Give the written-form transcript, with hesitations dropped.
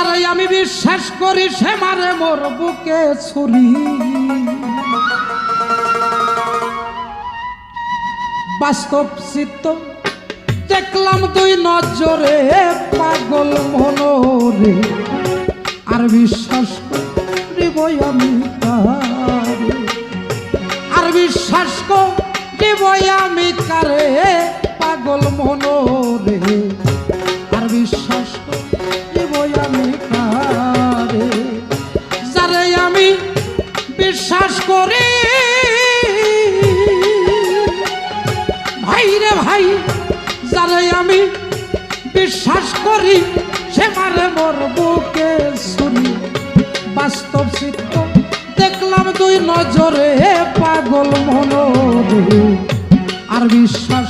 যারে আমি বিশ্বাস করি সে মারে মোর বুকে ছুরি বাস্তব চিত্ত দেখলাম দুই নজরে পাগল মনরে আর বিশ্বাস করিব আমি কারে আর বিশ্বাস করিব আমি কারে পাগল মনরে আর বিশ্বাস করিব আমি কারে যারে আমি বিশ্বাস করি ভাই রে ভাই যারে আমি বিশ্বাস করি সে মারে মোর বুকে ছুরি বাস্তব চিত্ত দেখলাম দুই নজরে পাগল মনরে আর বিশ্বাস